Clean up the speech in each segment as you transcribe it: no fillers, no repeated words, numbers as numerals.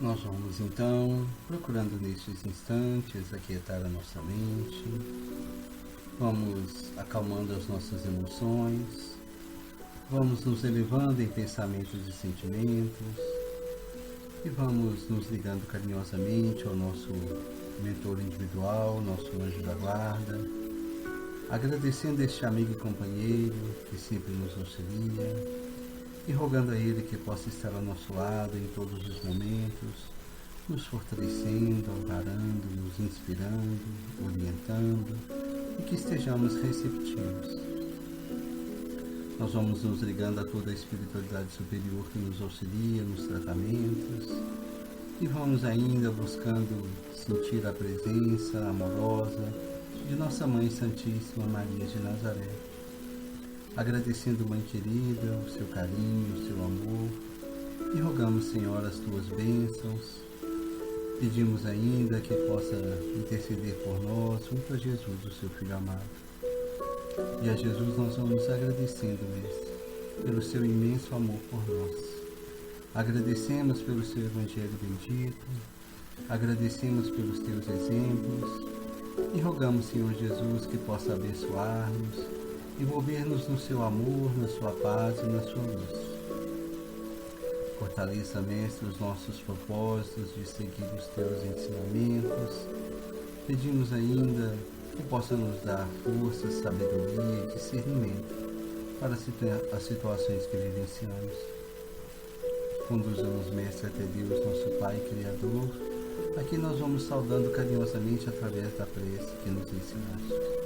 Nós vamos então, procurando nestes instantes aquietar a nossa mente, vamos acalmando as nossas emoções, vamos nos elevando em pensamentos e sentimentos e vamos nos ligando carinhosamente ao nosso mentor individual, nosso anjo da guarda, agradecendo este amigo e companheiro que sempre nos auxilia, e rogando a Ele que possa estar ao nosso lado em todos os momentos, nos fortalecendo, amparando, nos inspirando, orientando e que estejamos receptivos. Nós vamos nos ligando a toda a espiritualidade superior que nos auxilia nos tratamentos e vamos ainda buscando sentir a presença amorosa de Nossa Mãe Santíssima Maria de Nazaré. Agradecendo, Mãe querida, o seu carinho, o seu amor, e rogamos, Senhor, as tuas bênçãos. Pedimos ainda que possa interceder por nós junto a Jesus, o seu Filho amado. E a Jesus nós vamos agradecendo, Mestre, pelo seu imenso amor por nós. Agradecemos pelo seu Evangelho bendito, agradecemos pelos teus exemplos, e rogamos, Senhor Jesus, que possa abençoar-nos, envolver-nos no seu amor, na sua paz e na sua luz. Fortaleça, Mestre, os nossos propósitos de seguir os teus ensinamentos. Pedimos ainda que possa nos dar força, sabedoria e discernimento para as situações que vivenciamos. Conduza-nos, Mestre, até Deus, nosso Pai Criador, a quem nós vamos saudando carinhosamente através da prece que nos ensinaste.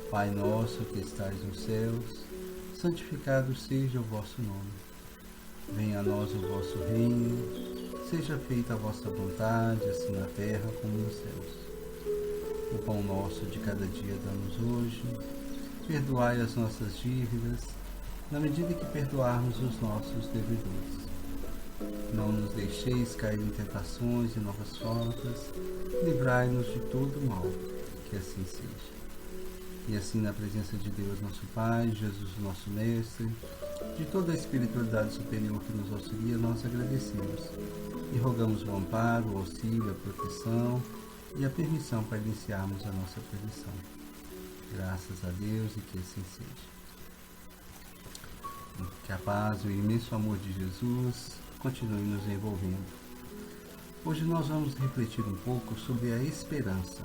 Pai nosso que estais nos céus, santificado seja o vosso nome. Venha a nós o vosso reino, seja feita a vossa vontade, assim na terra como nos céus. O pão nosso de cada dia dá-nos hoje, perdoai as nossas dívidas, na medida que perdoarmos os nossos devedores. Não nos deixeis cair em tentações e novas faltas, livrai-nos de todo o mal, que assim seja. E assim, na presença de Deus, nosso Pai, Jesus, nosso Mestre, de toda a espiritualidade superior que nos auxilia, nós agradecemos e rogamos o amparo, o auxílio, a proteção e a permissão para iniciarmos a nossa produção. Graças a Deus e que assim seja. Que a paz e o imenso amor de Jesus continue nos envolvendo. Hoje nós vamos refletir um pouco sobre a esperança.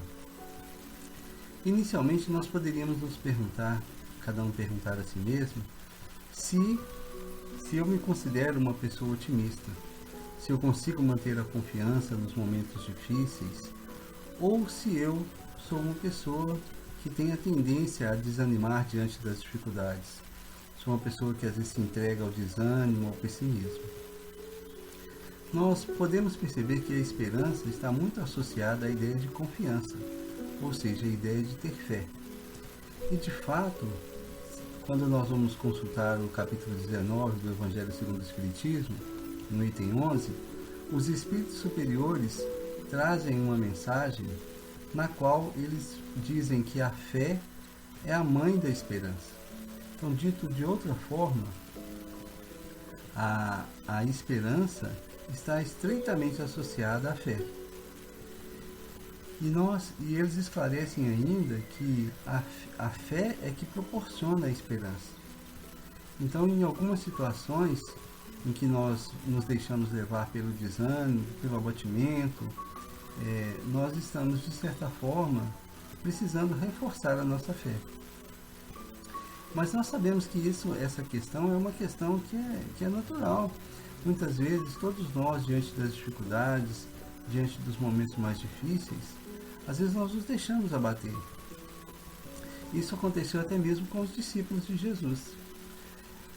Inicialmente nós poderíamos nos perguntar, cada um perguntar a si mesmo, se eu me considero uma pessoa otimista, se eu consigo manter a confiança nos momentos difíceis, ou se eu sou uma pessoa que tem a tendência a desanimar diante das dificuldades. Sou uma pessoa que às vezes se entrega ao desânimo, ao pessimismo. Nós podemos perceber que a esperança está muito associada à ideia de confiança, ou seja, a ideia de ter fé. E de fato, quando nós vamos consultar o capítulo 19 do Evangelho segundo o Espiritismo, no item 11, os espíritos superiores trazem uma mensagem na qual eles dizem que a fé é a mãe da esperança. Então, dito de outra forma, a esperança está estreitamente associada à fé. E eles esclarecem ainda que a fé é que proporciona a esperança. Então, em algumas situações em que nós nos deixamos levar pelo desânimo, pelo abatimento, nós estamos, de certa forma, precisando reforçar a nossa fé. Mas nós sabemos que essa questão é uma questão que é natural. Muitas vezes, todos nós, diante das dificuldades, diante dos momentos mais difíceis, às vezes nós nos deixamos abater. Isso aconteceu até mesmo com os discípulos de Jesus.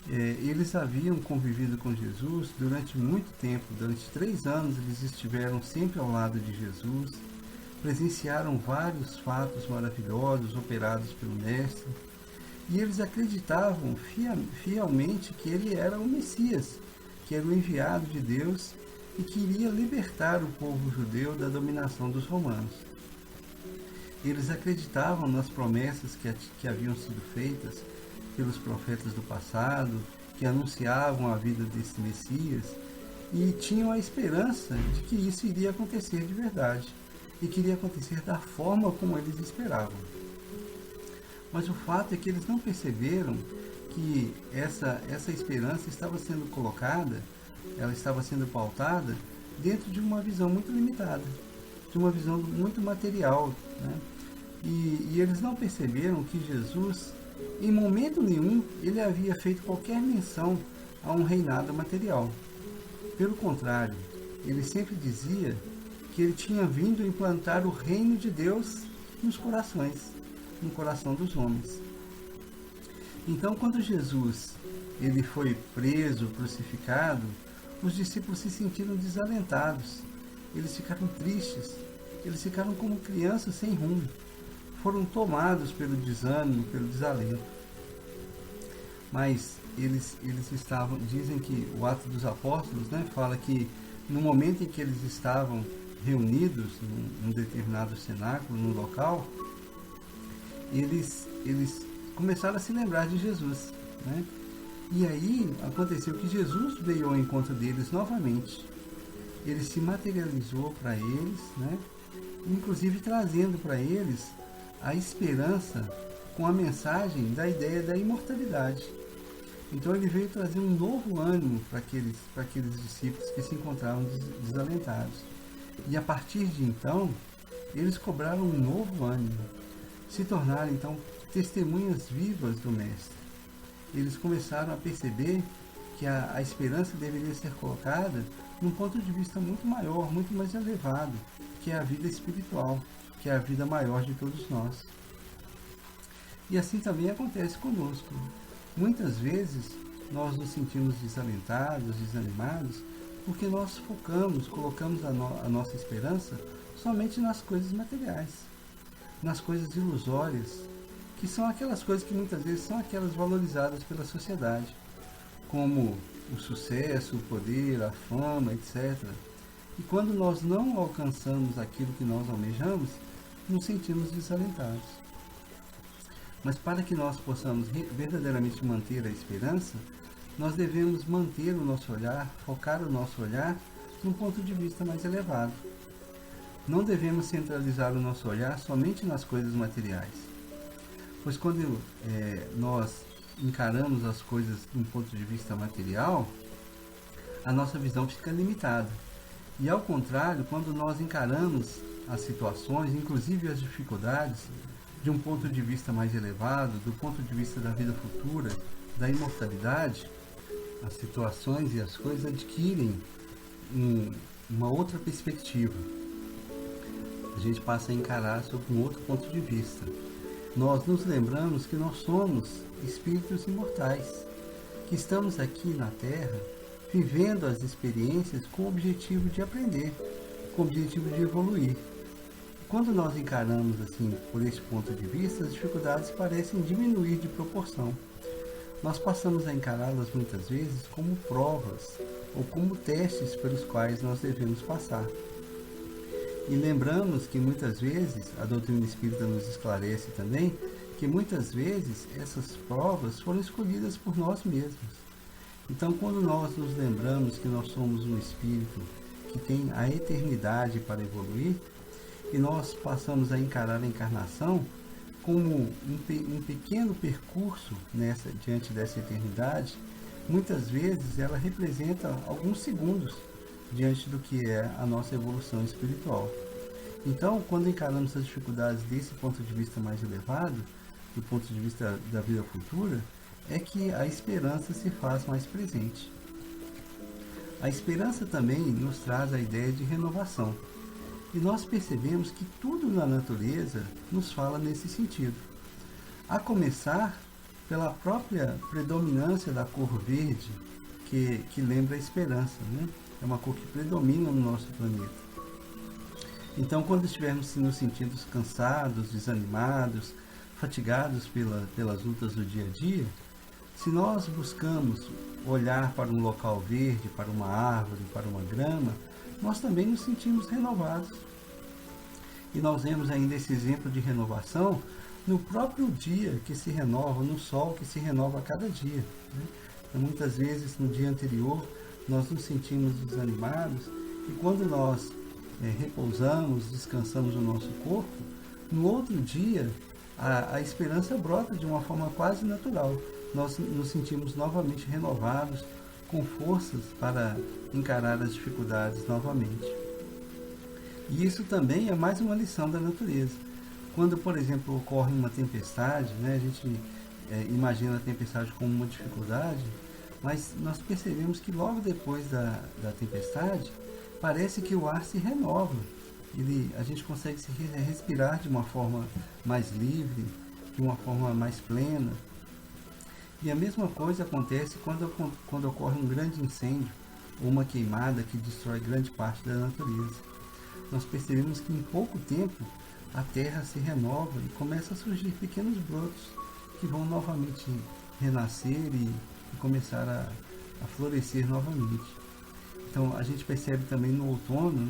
Eles haviam convivido com Jesus durante muito tempo, durante 3 anos eles estiveram sempre ao lado de Jesus, presenciaram vários fatos maravilhosos operados pelo Mestre, e eles acreditavam fielmente que ele era o Messias, que era o enviado de Deus e que iria libertar o povo judeu da dominação dos romanos. Eles acreditavam nas promessas que haviam sido feitas pelos profetas do passado, que anunciavam a vida desse Messias, e tinham a esperança de que isso iria acontecer de verdade e que iria acontecer da forma como eles esperavam. Mas o fato é que eles não perceberam que essa esperança estava sendo colocada, ela estava sendo pautada dentro de uma visão muito limitada, de uma visão muito material, né? E eles não perceberam que Jesus, em momento nenhum, ele havia feito qualquer menção a um reinado material. Pelo contrário, ele sempre dizia que ele tinha vindo implantar o reino de Deus nos corações, no coração dos homens. Então, quando Jesus ele foi preso, crucificado, os discípulos se sentiram desalentados, eles ficaram tristes, eles ficaram como crianças sem rumo, foram tomados pelo desânimo, pelo desalento. Mas eles estavam, dizem que o Atos dos Apóstolos, né, fala que no momento em que eles estavam reunidos num determinado cenáculo, num local, eles começaram a se lembrar de Jesus, né? E aí aconteceu que Jesus veio ao encontro deles novamente. Ele se materializou para eles, né? Inclusive trazendo para eles a esperança com a mensagem da ideia da imortalidade. Então ele veio trazer um novo ânimo para aqueles discípulos que se encontravam desalentados. E a partir de então, eles cobraram um novo ânimo, se tornaram então testemunhas vivas do Mestre. Eles começaram a perceber que a esperança deveria ser colocada num ponto de vista muito maior, muito mais elevado, que é a vida espiritual, que é a vida maior de todos nós. E assim também acontece conosco. Muitas vezes nós nos sentimos desalentados, desanimados, porque nós colocamos a nossa esperança somente nas coisas materiais, nas coisas ilusórias, que são aquelas coisas que muitas vezes são aquelas valorizadas pela sociedade, como o sucesso, o poder, a fama, etc. E quando nós não alcançamos aquilo que nós almejamos, nos sentimos desalentados. Mas para que nós possamos verdadeiramente manter a esperança, nós devemos manter o nosso olhar, focar o nosso olhar num ponto de vista mais elevado. Não devemos centralizar o nosso olhar somente nas coisas materiais, pois quando nós encaramos as coisas de um ponto de vista material, a nossa visão fica limitada. E ao contrário, quando nós encaramos as situações, inclusive as dificuldades, de um ponto de vista mais elevado, do ponto de vista da vida futura, da imortalidade, as situações e as coisas adquirem uma outra perspectiva. A gente passa a encarar sob um outro ponto de vista. Nós nos lembramos que nós somos espíritos imortais, que estamos aqui na Terra vivendo as experiências com o objetivo de aprender, com o objetivo de evoluir. Quando nós encaramos assim por esse ponto de vista, as dificuldades parecem diminuir de proporção. Nós passamos a encará-las muitas vezes como provas ou como testes pelos quais nós devemos passar. E lembramos que muitas vezes, a doutrina espírita nos esclarece também, que muitas vezes essas provas foram escolhidas por nós mesmos. Então, quando nós nos lembramos que nós somos um espírito que tem a eternidade para evoluir, e nós passamos a encarar a encarnação como um pequeno percurso diante dessa eternidade, muitas vezes ela representa alguns segundos diante do que é a nossa evolução espiritual. Então, quando encaramos as dificuldades desse ponto de vista mais elevado, do ponto de vista da vida futura, é que a esperança se faz mais presente. A esperança também nos traz a ideia de renovação. E nós percebemos que tudo na natureza nos fala nesse sentido. A começar pela própria predominância da cor verde, que lembra a esperança, né? É uma cor que predomina no nosso planeta. Então, quando estivermos nos sentindo cansados, desanimados, fatigados pelas lutas do dia a dia, se nós buscamos olhar para um local verde, para uma árvore, para uma grama, nós também nos sentimos renovados. E nós vemos ainda esse exemplo de renovação no próprio dia que se renova, no sol que se renova a cada dia, né? Então, muitas vezes no dia anterior nós nos sentimos desanimados, e quando nós repousamos, descansamos o nosso corpo, no outro dia a esperança brota de uma forma quase natural. Nós nos sentimos novamente renovados, com forças para encarar as dificuldades novamente. E isso também é mais uma lição da natureza. Quando, por exemplo, ocorre uma tempestade, a gente imagina a tempestade como uma dificuldade, mas nós percebemos que logo depois da tempestade, parece que o ar se renova. A gente consegue se respirar de uma forma mais livre, de uma forma mais plena. E a mesma coisa acontece quando ocorre um grande incêndio ou uma queimada que destrói grande parte da natureza. Nós percebemos que em pouco tempo a terra se renova e começa a surgir pequenos brotos que vão novamente renascer e começar a florescer novamente. Então a gente percebe também no outono,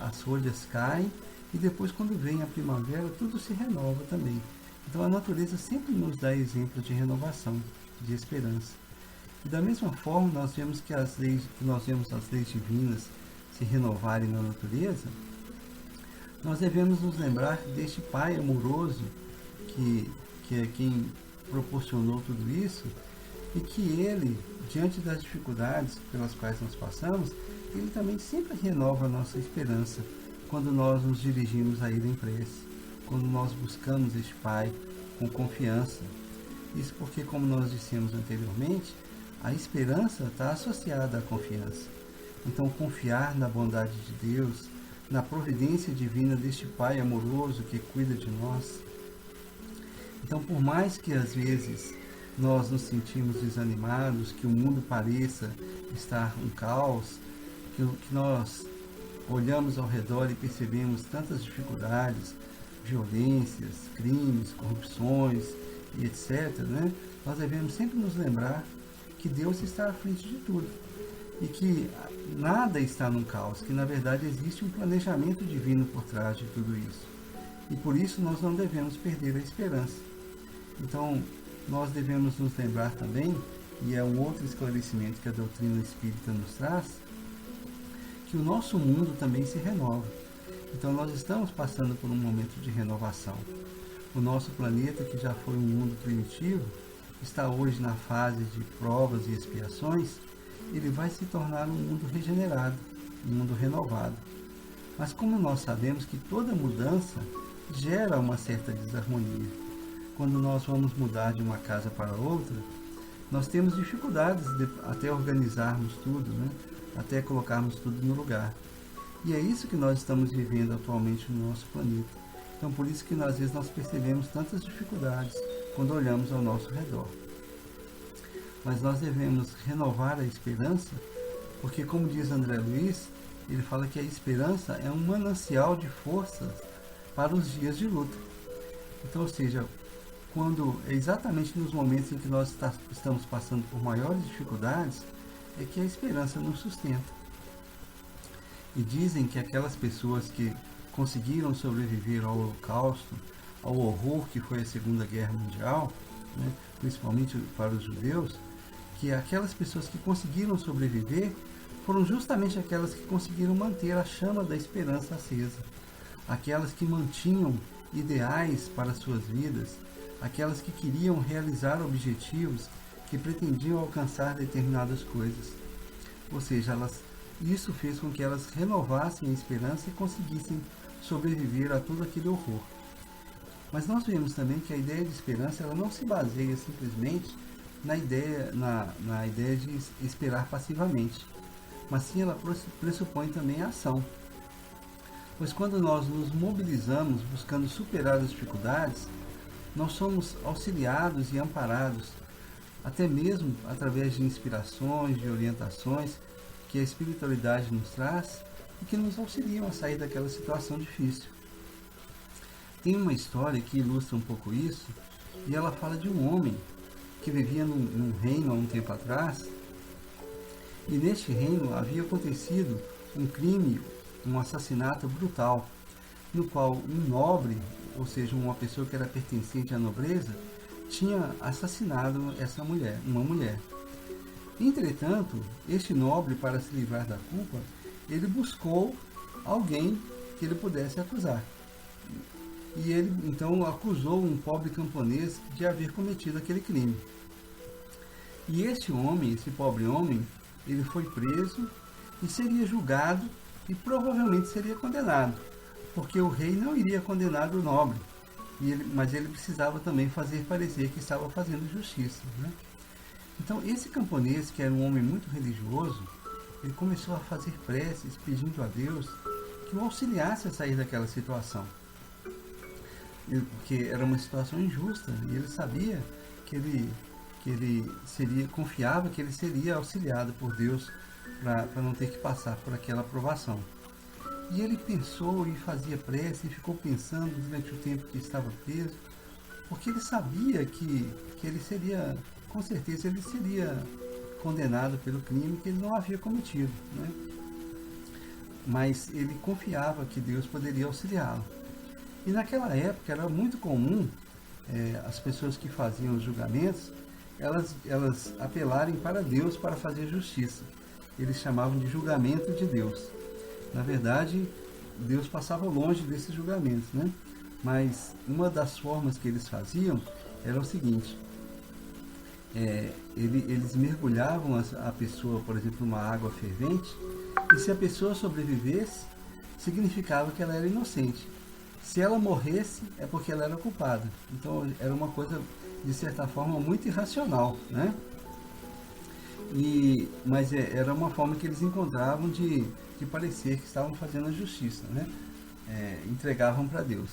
as folhas caem e depois, quando vem a primavera, tudo se renova também. Então a natureza sempre nos dá exemplos de renovação, de esperança. E da mesma forma nós vemos que as leis divinas se renovarem na natureza, nós devemos nos lembrar deste Pai amoroso que é quem proporcionou tudo isso, e que Ele, diante das dificuldades pelas quais nós passamos, Ele também sempre renova a nossa esperança quando nós nos dirigimos a Ele em prece, quando nós buscamos este Pai com confiança. Isso porque, como nós dissemos anteriormente, a esperança está associada à confiança. Então, confiar na bondade de Deus, na providência divina deste Pai amoroso que cuida de nós. Então, por mais que às vezes nós nos sentimos desanimados, que o mundo pareça estar um caos, que nós olhamos ao redor e percebemos tantas dificuldades, violências, crimes, corrupções e etc., nós devemos sempre nos lembrar que Deus está à frente de tudo e que nada está num caos, que na verdade existe um planejamento divino por trás de tudo isso. E por isso nós não devemos perder a esperança. Então, nós devemos nos lembrar também, e é um outro esclarecimento que a doutrina espírita nos traz, que o nosso mundo também se renova. Então nós estamos passando por um momento de renovação. O nosso planeta, que já foi um mundo primitivo, está hoje na fase de provas e expiações. Ele vai se tornar um mundo regenerado, um mundo renovado. Mas como nós sabemos que toda mudança gera uma certa desarmonia, quando nós vamos mudar de uma casa para outra, nós temos dificuldades até organizarmos tudo, até colocarmos tudo no lugar. E é isso que nós estamos vivendo atualmente no nosso planeta. Então, por isso que às vezes nós percebemos tantas dificuldades quando olhamos ao nosso redor. Mas nós devemos renovar a esperança, porque, como diz André Luiz, ele fala que a esperança é um manancial de forças para os dias de luta. Então, ou seja, é exatamente nos momentos em que nós estamos passando por maiores dificuldades, é que a esperança nos sustenta. E dizem que aquelas pessoas que conseguiram sobreviver ao Holocausto, ao horror que foi a Segunda Guerra Mundial, principalmente para os judeus, que aquelas pessoas que conseguiram sobreviver foram justamente aquelas que conseguiram manter a chama da esperança acesa, aquelas que mantinham ideais para suas vidas, aquelas que queriam realizar objetivos, que pretendiam alcançar determinadas coisas. Ou seja, isso fez com que elas renovassem a esperança e conseguissem sobreviver a todo aquele horror. Mas nós vemos também que a ideia de esperança ela não se baseia simplesmente na ideia de esperar passivamente, mas sim ela pressupõe também a ação. Pois quando nós nos mobilizamos buscando superar as dificuldades, nós somos auxiliados e amparados, até mesmo através de inspirações, de orientações que a espiritualidade nos traz e que nos auxiliam a sair daquela situação difícil. Tem uma história que ilustra um pouco isso, e ela fala de um homem que vivia num reino há um tempo atrás, e neste reino havia acontecido um crime, um assassinato brutal, no qual um nobre, ou seja, uma pessoa que era pertencente à nobreza, tinha assassinado uma mulher. Entretanto, este nobre, para se livrar da culpa, ele buscou alguém que ele pudesse acusar. E ele então acusou um pobre camponês de haver cometido aquele crime. E este homem, esse pobre homem, ele foi preso e seria julgado e provavelmente seria condenado, porque o rei não iria condenar o nobre, mas ele precisava também fazer parecer que estava fazendo justiça, né? Então, esse camponês, que era um homem muito religioso, ele começou a fazer preces pedindo a Deus que o auxiliasse a sair daquela situação. Porque era uma situação injusta e ele sabia que ele confiava que ele seria auxiliado por Deus para não ter que passar por aquela provação. E ele pensou e fazia prece e ficou pensando durante o tempo que estava preso, porque ele sabia que ele seria, com certeza, ele seria condenado pelo crime que ele não havia cometido, né? Mas ele confiava que Deus poderia auxiliá-lo. E naquela época era muito comum as pessoas que faziam os julgamentos, elas apelarem para Deus para fazer justiça. Eles chamavam de julgamento de Deus. Na verdade, Deus passava longe desses julgamentos, né? Mas uma das formas que eles faziam era o seguinte: eles mergulhavam a pessoa, por exemplo, numa água fervente, e se a pessoa sobrevivesse, significava que ela era inocente. Se ela morresse, é porque ela era culpada. Então era uma coisa, de certa forma, muito irracional, né? Mas era uma forma que eles encontravam de parecer que estavam fazendo a justiça, né? Entregavam para Deus.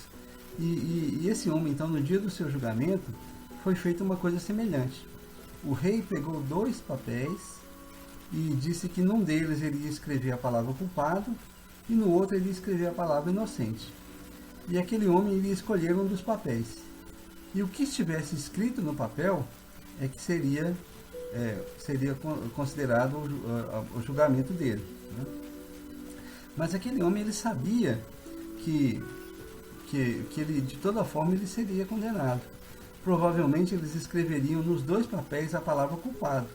E esse homem, então, no dia do seu julgamento, foi feita uma coisa semelhante. O rei pegou 2 papéis e disse que num deles ele ia escrever a palavra culpado e no outro ele ia escrever a palavra inocente. E aquele homem iria escolher um dos papéis. E o que estivesse escrito no papel é que seria considerado o julgamento dele, né? Mas aquele homem, ele sabia que ele, de toda forma, ele seria condenado. Provavelmente eles escreveriam nos 2 papéis a palavra culpado,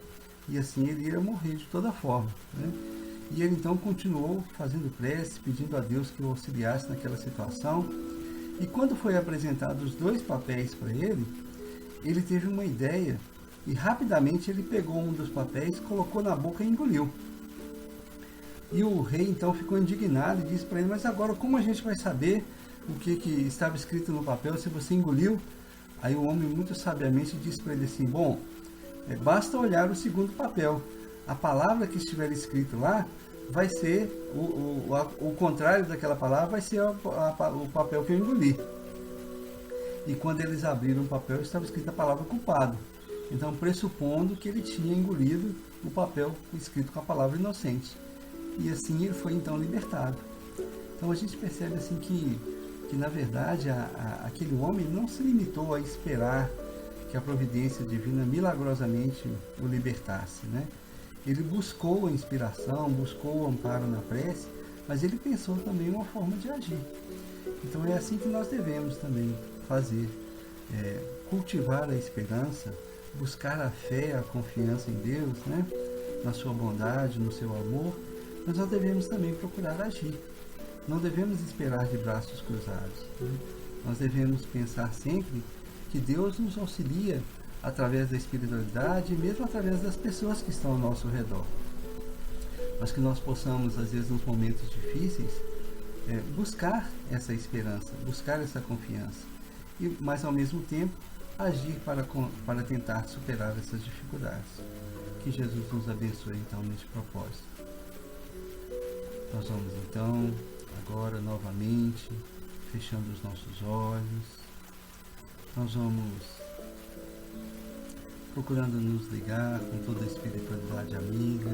e assim ele iria morrer de toda forma, né? E ele então continuou fazendo prece, pedindo a Deus que o auxiliasse naquela situação. E quando foi apresentado os 2 papéis para ele, ele teve uma ideia e rapidamente ele pegou um dos papéis, colocou na boca e engoliu. E o rei então ficou indignado e disse para ele: mas agora como a gente vai saber o que estava escrito no papel se você engoliu? Aí o homem muito sabiamente disse para ele assim: bom, basta olhar o segundo papel. A palavra que estiver escrito lá vai ser o contrário daquela palavra, vai ser o papel que eu engoli. E quando eles abriram o papel, estava escrita a palavra culpado. Então, pressupondo que ele tinha engolido o papel escrito com a palavra inocente. E assim ele foi então libertado. Então a gente percebe assim que na verdade aquele homem não se limitou a esperar que a providência divina milagrosamente o libertasse, né? Ele buscou a inspiração, buscou o amparo na prece, mas ele pensou também uma forma de agir. Então é assim que nós devemos também fazer, cultivar a esperança, buscar a fé, a confiança em Deus, né? Na sua bondade, no seu amor, mas nós devemos também procurar agir. Não devemos esperar de braços cruzados, né? Nós devemos pensar sempre que Deus nos auxilia através da espiritualidade e mesmo através das pessoas que estão ao nosso redor. Mas que nós possamos, às vezes, nos momentos difíceis, buscar essa esperança, buscar essa confiança, mas ao mesmo tempo agir para tentar superar essas dificuldades. Que Jesus nos abençoe então neste propósito. Nós vamos então, agora novamente, fechando os nossos olhos, nós vamos procurando nos ligar com toda a espiritualidade amiga,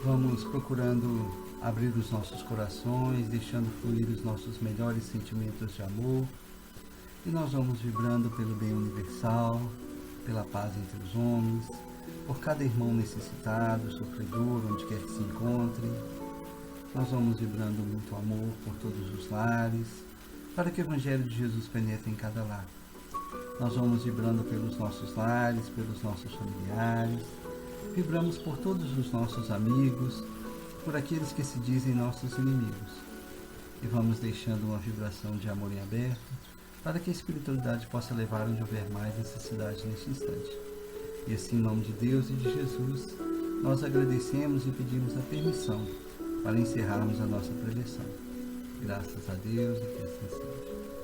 vamos procurando abrir os nossos corações, deixando fluir os nossos melhores sentimentos de amor, e nós vamos vibrando pelo bem universal, pela paz entre os homens, por cada irmão necessitado, sofredor, onde quer que se encontre. Nós vamos vibrando muito amor por todos os lares, para que o Evangelho de Jesus penetre em cada lar. Nós vamos vibrando pelos nossos lares, pelos nossos familiares, Vibramos por todos os nossos amigos, por aqueles que se dizem nossos inimigos. E vamos deixando uma vibração de amor em aberto, para que a espiritualidade possa levar onde houver mais necessidade neste instante. E assim, em nome de Deus e de Jesus, nós agradecemos e pedimos a permissão para encerrarmos a nossa preleção. Graças a Deus e que assim seja.